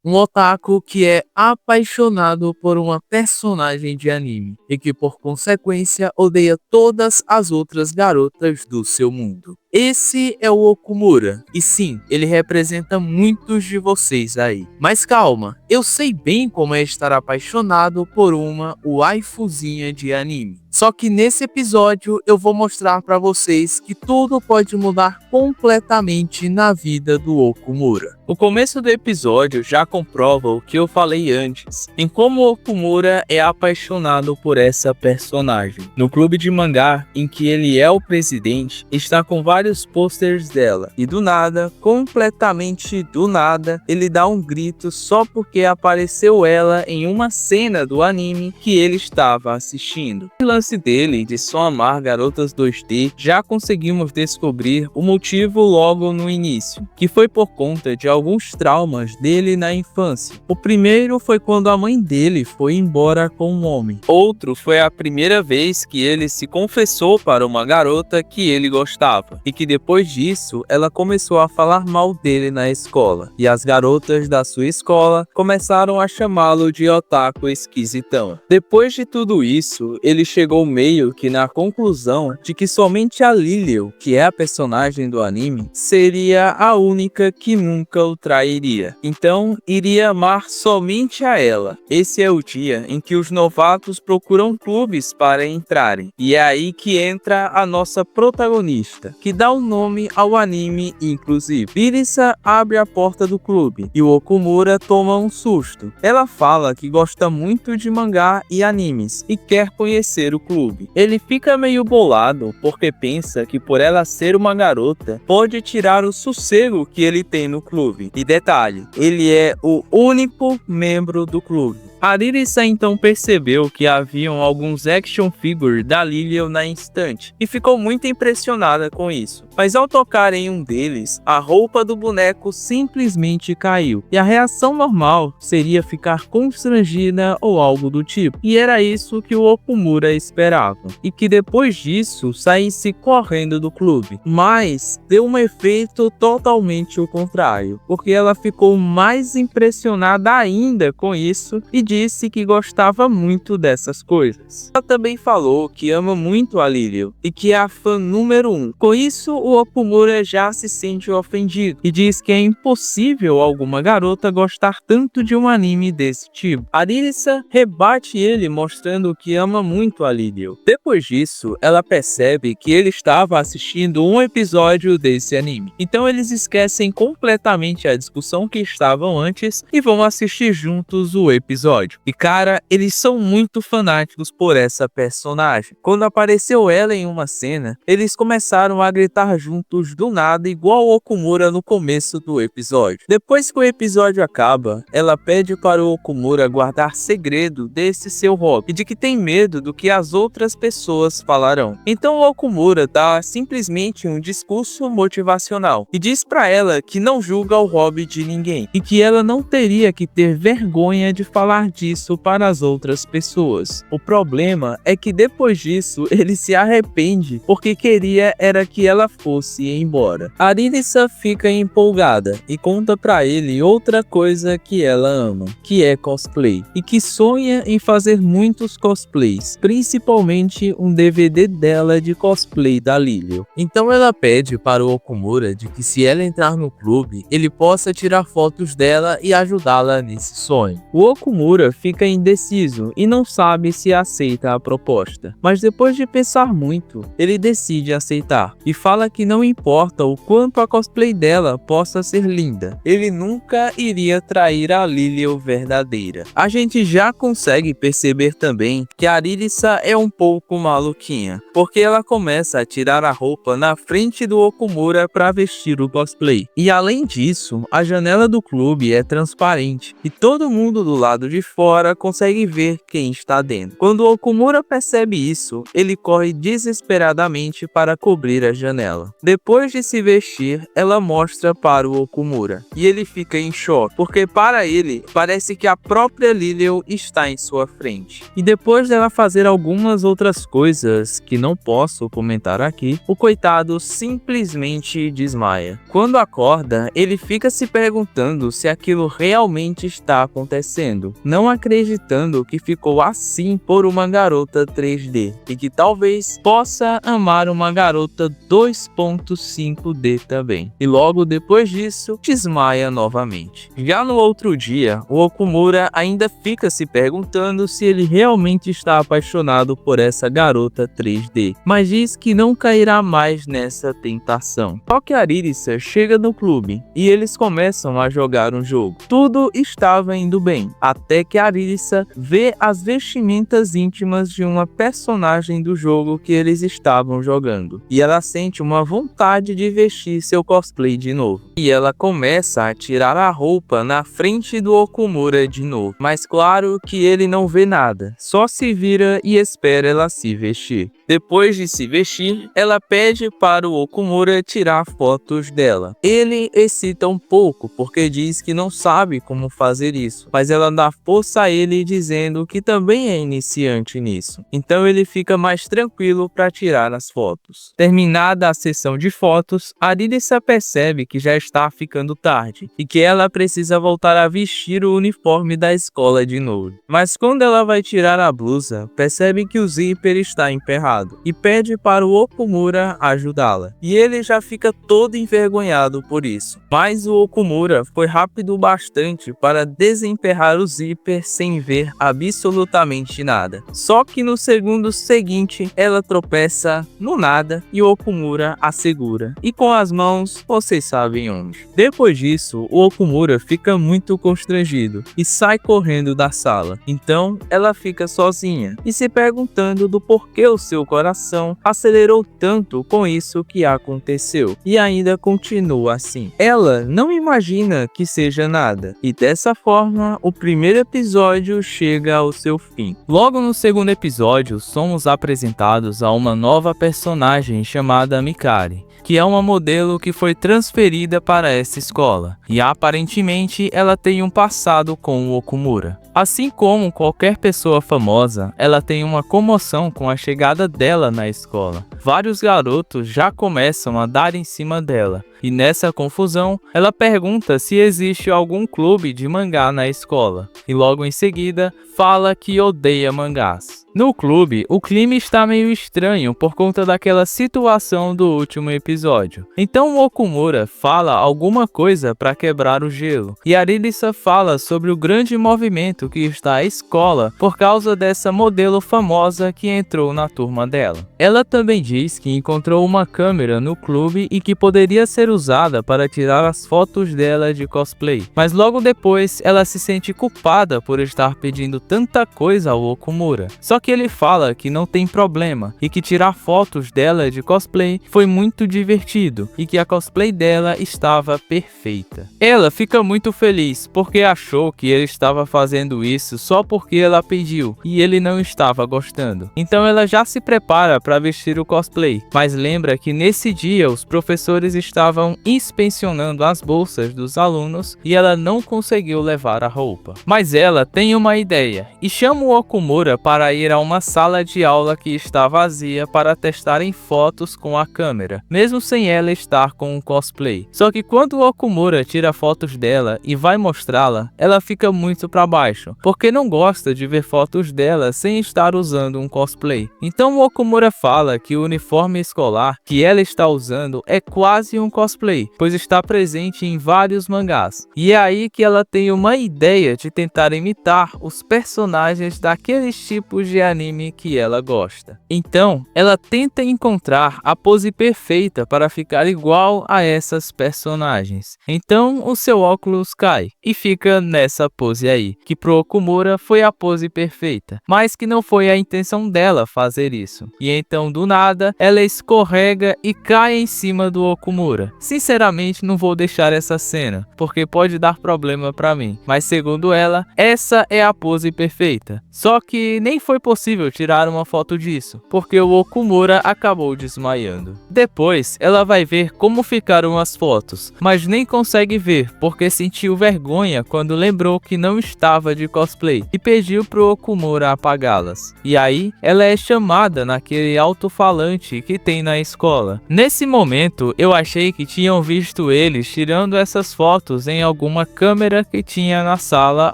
Um otaku que é apaixonado por uma personagem de anime e que por consequência odeia todas as outras garotas do seu mundo. Esse é o Okumura, e sim, ele representa muitos de vocês aí. Mas calma, eu sei bem como é estar apaixonado por uma waifuzinha de anime. Só que nesse episódio eu vou mostrar pra vocês que tudo pode mudar completamente na vida do Okumura. O começo do episódio já comprova o que eu falei antes, em como o Okumura é apaixonado por essa personagem. No clube de mangá, em que ele é o presidente, está com vários posters dela, e do nada, completamente do nada, ele dá um grito só porque apareceu ela em uma cena do anime que ele estava assistindo. O lance dele de só amar garotas 2D, já conseguimos descobrir o motivo logo no início, que foi por conta de alguns traumas dele na infância. O primeiro foi quando a mãe dele foi embora com um homem. Outro foi a primeira vez que ele se confessou para uma garota que ele gostava, e que depois disso ela começou a falar mal dele na escola, e as garotas da sua escola começaram a chamá-lo de otaku esquisitão. Depois de tudo isso, ele chegou meio que na conclusão de que somente a Liliel, que é a personagem do anime, seria a única que nunca o trairia. Então, iria amar somente a ela. Esse é o dia em que os novatos procuram clubes para entrarem. E é aí que entra a nossa protagonista, que dá um nome ao anime inclusive. Irisa abre a porta do clube e o Okumura toma um susto. Ela fala que gosta muito de mangá e animes e quer conhecer o clube. Ele fica meio bolado porque pensa que por ela ser uma garota, pode tirar o sossego que ele tem no clube. E detalhe, ele é o único membro do clube. A Irisa então percebeu que haviam alguns action figures da Liliel na estante e ficou muito impressionada com isso. Mas ao tocar em um deles, a roupa do boneco simplesmente caiu. E a reação normal seria ficar constrangida ou algo do tipo. E era isso que o Okumura esperava. E que depois disso saísse correndo do clube. Mas deu um efeito totalmente o contrário, porque ela ficou mais impressionada ainda com isso e disse que gostava muito dessas coisas. Ela também falou que ama muito a Liliel e que é a fã número 1. Com isso, o Okumura já se sente ofendido e diz que é impossível alguma garota gostar tanto de um anime desse tipo. A Irisa rebate ele mostrando que ama muito a Liliel. Depois disso, ela percebe que ele estava assistindo um episódio desse anime. Então eles esquecem completamente a discussão que estavam antes e vão assistir juntos o episódio. E cara, eles são muito fanáticos por essa personagem. Quando apareceu ela em uma cena, eles começaram a gritar juntos do nada, igual o Okumura no começo do episódio. Depois que o episódio acaba, ela pede para o Okumura guardar segredo desse seu hobby e de que tem medo do que as outras pessoas falarão. Então o Okumura dá simplesmente um discurso motivacional e diz para ela que não julga o hobby de ninguém e que ela não teria que ter vergonha de falar disso para as outras pessoas. O problema é que depois disso ele se arrepende porque queria era que ela fosse embora. A Irisa fica empolgada e conta para ele outra coisa que ela ama, que é cosplay, e que sonha em fazer muitos cosplays, principalmente um DVD dela de cosplay da Liliel. Então ela pede para o Okumura de que se ela entrar no clube, ele possa tirar fotos dela e ajudá-la nesse sonho. O Okumura fica indeciso e não sabe se aceita a proposta, mas depois de pensar muito, ele decide aceitar e fala que não importa o quanto a cosplay dela possa ser linda, ele nunca iria trair a Liliel verdadeira. A gente já consegue perceber também que a Irisa é um pouco maluquinha, porque ela começa a tirar a roupa na frente do Okumura para vestir o cosplay. E além disso, a janela do clube é transparente e todo mundo do lado de fora consegue ver quem está dentro. Quando Okumura percebe isso, ele corre desesperadamente para cobrir a janela. Depois de se vestir, ela mostra para o Okumura, e ele fica em choque, porque para ele, parece que a própria Liliel está em sua frente. E depois dela fazer algumas outras coisas que não posso comentar aqui, o coitado simplesmente desmaia. Quando acorda, ele fica se perguntando se aquilo realmente está acontecendo, não acreditando que ficou assim por uma garota 3D, e que talvez possa amar uma garota 2.5D também. E logo depois disso, desmaia novamente. Já no outro dia, o Okumura ainda fica se perguntando se ele realmente está apaixonado por essa garota 3D, mas diz que não cairá mais nessa tentação. Só que Arisa chega no clube e eles começam a jogar um jogo. Tudo estava indo bem, até que Arisa vê as vestimentas íntimas de uma personagem do jogo que eles estavam jogando, e ela sente uma vontade de vestir seu cosplay de novo. E ela começa a tirar a roupa na frente do Okumura de novo, mas claro que ele não vê nada, só se vira e espera ela se vestir. Depois de se vestir, ela pede para o Okumura tirar fotos dela. Ele excita um pouco, porque diz que não sabe como fazer isso, mas ela dá força a ele dizendo que também é iniciante nisso. Então ele fica mais tranquilo para tirar as fotos. Terminada a sessão de fotos, Arisa percebe que já está ficando tarde e que ela precisa voltar a vestir o uniforme da escola de novo. Mas quando ela vai tirar a blusa, percebe que o zíper está emperrado e pede para o Okumura ajudá-la. E ele já fica todo envergonhado por isso. Mas o Okumura foi rápido bastante para desemperrar o zíper sem ver absolutamente nada. Só que no segundo seguinte, ela tropeça no nada e o Okumura a segura. E com as mãos, vocês sabem onde. Depois disso, o Okumura fica muito constrangido e sai correndo da sala. Então, ela fica sozinha e se perguntando do porquê o seu coração acelerou tanto com isso que aconteceu. E ainda continua assim. Ela não imagina que seja nada. E dessa forma, o primeiro episódio chega ao seu fim. Logo no segundo episódio, somos apresentados a uma nova personagem chamada Mikari, que é uma modelo que foi transferida para essa escola, e aparentemente ela tem um passado com o Okumura. Assim como qualquer pessoa famosa, ela tem uma comoção com a chegada dela na escola. Vários garotos já começam a dar em cima dela, e nessa confusão, ela pergunta se existe algum clube de mangá na escola, e logo em seguida, fala que odeia mangás. No clube, o clima está meio estranho por conta daquela situação do último episódio. Então o Okumura fala alguma coisa para quebrar o gelo, e Arisa fala sobre o grande movimento que está a escola por causa dessa modelo famosa que entrou na turma dela. Ela também diz que encontrou uma câmera no clube e que poderia ser usada para tirar as fotos dela de cosplay, mas logo depois ela se sente culpada por estar pedindo tanta coisa ao Okumura. Só que ele fala que não tem problema e que tirar fotos dela de cosplay foi muito divertido e que a cosplay dela estava perfeita. Ela fica muito feliz porque achou que ele estava fazendo isso só porque ela pediu e ele não estava gostando. Então ela já se prepara para vestir o cosplay, mas lembra que nesse dia os professores estavam inspecionando as bolsas dos alunos e ela não conseguiu levar a roupa. Mas ela tem uma ideia e chama o Okumura para ir a uma sala de aula que está vazia para testarem fotos com a câmera, mesmo sem ela estar com um cosplay. Só que quando o Okumura tira fotos dela e vai mostrá-la, ela fica muito para baixo, porque não gosta de ver fotos dela sem estar usando um cosplay. Então o Okumura fala que o uniforme escolar que ela está usando é quase um cosplay, pois está presente em vários mangás. E é aí que ela tem uma ideia de tentar imitar os personagens daqueles tipos de de anime que ela gosta. Então, ela tenta encontrar a pose perfeita para ficar igual a essas personagens. Então, o seu óculos cai e fica nessa pose aí, que pro Okumura foi a pose perfeita, mas que não foi a intenção dela fazer isso. E então, do nada, ela escorrega e cai em cima do Okumura. Sinceramente, não vou deixar essa cena, porque pode dar problema pra mim, mas segundo ela, essa é a pose perfeita. Só que nem foi possível tirar uma foto disso, porque o Okumura acabou desmaiando. Depois, ela vai ver como ficaram as fotos, mas nem consegue ver, porque sentiu vergonha quando lembrou que não estava de cosplay e pediu pro Okumura apagá-las. E aí, ela é chamada naquele alto-falante que tem na escola. Nesse momento, eu achei que tinham visto eles tirando essas fotos em alguma câmera que tinha na sala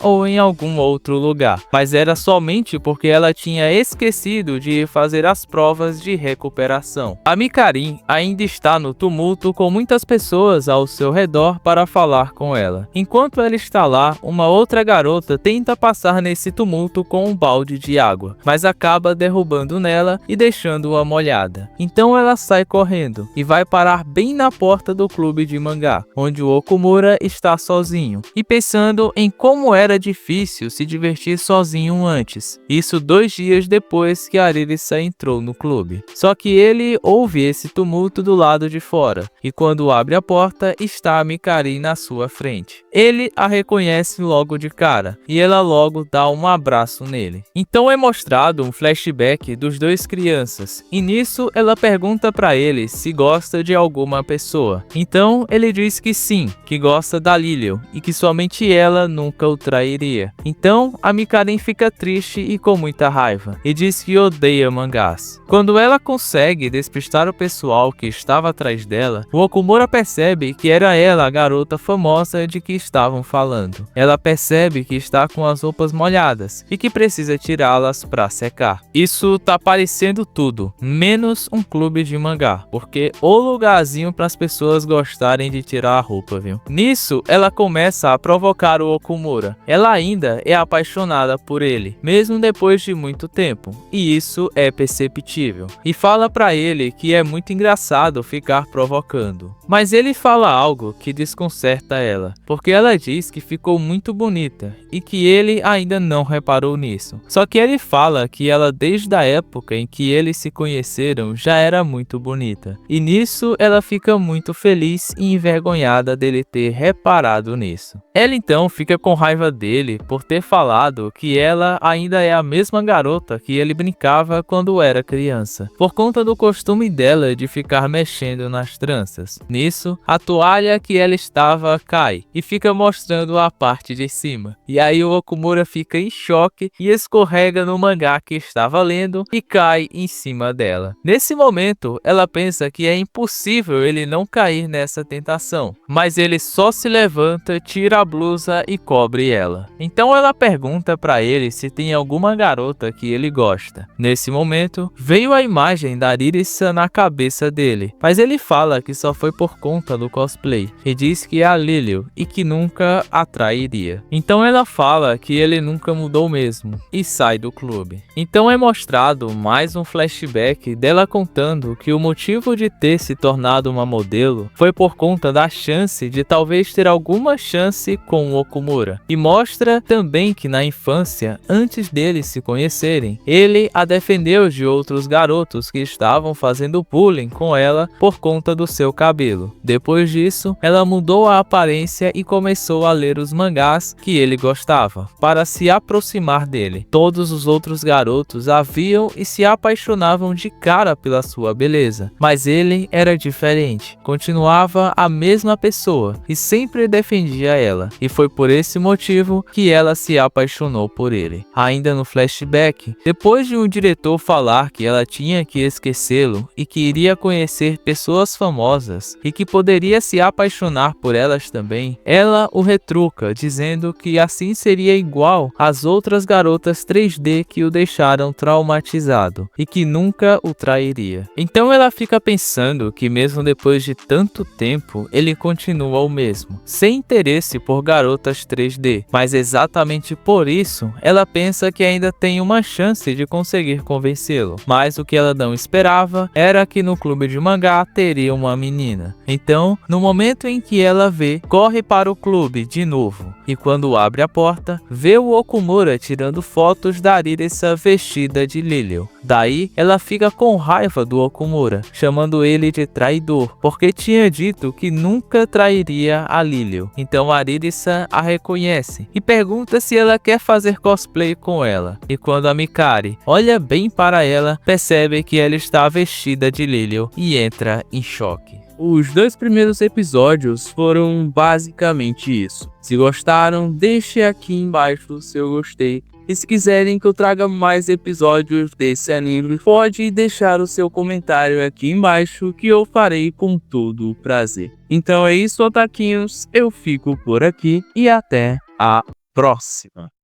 ou em algum outro lugar, mas era somente porque ela tinha esquecido de fazer as provas de recuperação. A Mikarin ainda está no tumulto com muitas pessoas ao seu redor para falar com ela. Enquanto ela está lá, uma outra garota tenta passar nesse tumulto com um balde de água, mas acaba derrubando nela e deixando-a molhada. Então ela sai correndo e vai parar bem na porta do clube de mangá, onde o Okumura está sozinho e pensando em como era difícil se divertir sozinho antes. Isso 2 dias depois que Aririssa entrou no clube. Só que ele ouve esse tumulto do lado de fora e quando abre a porta está a Mikarin na sua frente. Ele a reconhece logo de cara e ela logo dá um abraço nele. Então é mostrado um flashback dos 2 crianças e nisso ela pergunta para ele se gosta de alguma pessoa. Então ele diz que sim, que gosta da Lilian e que somente ela nunca o trairia. Então a Mikarin fica triste e com muita raiva e diz que odeia mangás. Quando ela consegue despistar o pessoal que estava atrás dela, o Okumura percebe que era ela a garota famosa de que estavam falando. Ela percebe que está com as roupas molhadas e que precisa tirá-las para secar. Isso tá parecendo tudo, menos um clube de mangá, porque o lugarzinho para as pessoas gostarem de tirar a roupa, viu? Nisso, ela começa a provocar o Okumura. Ela ainda é apaixonada por ele, mesmo depois de muito tempo, e isso é perceptível. E fala para ele que é muito engraçado ficar provocando. Mas ele fala algo que desconcerta ela, porque ela diz que ficou muito bonita e que ele ainda não reparou nisso. Só que ele fala que ela desde a época em que eles se conheceram já era muito bonita. E nisso ela fica muito feliz e envergonhada dele ter reparado nisso. Ela então fica com raiva dele por ter falado que ela ainda é a mesma garota que ele brincava quando era criança, por conta do costume dela de ficar mexendo nas tranças. Nisso, a toalha que ela estava cai e fica mostrando a parte de cima. E aí o Okumura fica em choque e escorrega no mangá que estava lendo e cai em cima dela. Nesse momento, ela pensa que é impossível ele não cair nessa tentação, mas ele só se levanta, tira a blusa e cobre ela. Então ela pergunta para ele se tem alguma garota que ele gosta. Nesse momento, veio a imagem da Aririssa na cabeça dele, mas ele fala que só foi por conta do cosplay e diz que é a Lilian e que nunca a trairia. Então ela fala que ele nunca mudou mesmo e sai do clube. Então é mostrado mais um flashback dela contando que o motivo de ter se tornado uma modelo foi por conta da chance de talvez ter alguma chance com o Okumura. E mostra também que na infância, antes deles se conhecerem, ele a defendeu de outros garotos que estavam fazendo bullying com ela por conta do seu cabelo. Depois disso, ela mudou a aparência e começou a ler os mangás que ele gostava, para se aproximar dele. Todos os outros garotos a viam e se apaixonavam de cara pela sua beleza, mas ele era diferente, continuava a mesma pessoa e sempre defendia ela, e foi por esse motivo que ela se apaixonou por ele. Ainda no flashback, depois de um diretor falar que ela tinha que esquecê-lo e que iria conhecer pessoas famosas e que poderia se apaixonar por elas também, ela o retruca, dizendo que assim seria igual às outras garotas 3D que o deixaram traumatizado e que nunca o trairia. Então ela fica pensando que mesmo depois de tanto tempo, ele continua o mesmo, sem interesse por garotas 3D, mas exatamente por isso, ela pensa que ainda tem uma uma chance de conseguir convencê-lo. Mas o que ela não esperava era que no clube de mangá teria uma menina. Então, no momento em que ela vê, corre para o clube de novo. E quando abre a porta, vê o Okumura tirando fotos da Arisa vestida de Lilium. Daí, ela fica com raiva do Okumura, chamando ele de traidor, porque tinha dito que nunca trairia a Lilium. Então Arisa a reconhece e pergunta se ela quer fazer cosplay com ela. E quando a Mikari olha bem para ela, percebe que ela está vestida de Lilium e entra em choque. Os 2 primeiros episódios foram basicamente isso. Se gostaram, deixe aqui embaixo o seu gostei. E se quiserem que eu traga mais episódios desse anime, pode deixar o seu comentário aqui embaixo que eu farei com todo o prazer. Então é isso, otaquinhos. Eu fico por aqui e até a próxima.